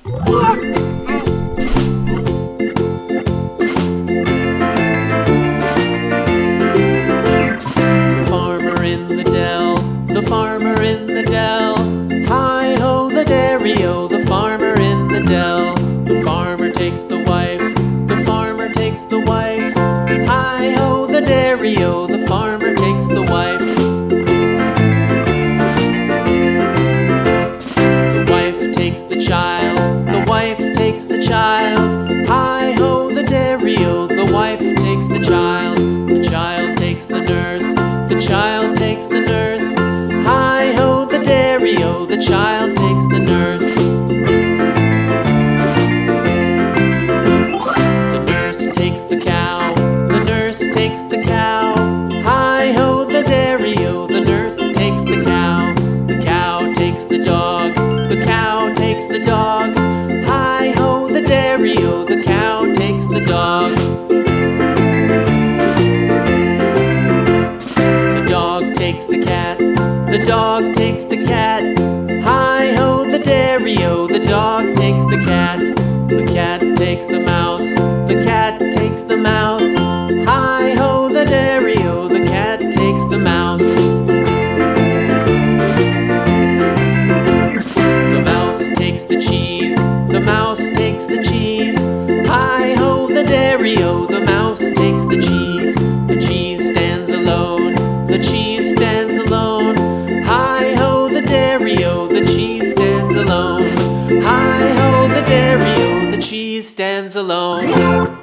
Farmer in the dell, the farmer in the dell. Hi-ho the dairy-o, the farmer in the dell. The farmer takes the wife, the farmer takes the wife. Hi-ho the dairy-o, the farmer takes the wife. The wife takes the child, the wife takes the child. Hi-ho the dairy-o, the wife takes the child. The child takes the nurse, the child takes the nurse. Hi-ho the dairy-o, the child takes the nurse. The nurse takes the cow, the nurse takes the cow. Hi-ho the dairy-o, the nurse takes the cow. The cow takes the dog, the cow takes the dog. Hi-ho the dairy-o, the cow takes the dog. The dog takes the cat, the dog takes the cat. Hi-ho the dairy-o, the dog takes the cat. The cat takes the mouse, the cat takes the mouse. Hi-ho the dairy-o, the cat takes the mouse. The mouse takes the cheese, the mouse takes the cheese. Hi-ho the dairy-o, the mouse takes the cheese. The cheese stands alone, the cheese stands alone. Hi-ho the dairy-o, the cheese stands alone. Hi-ho the dairy-o, the cheese stands alone.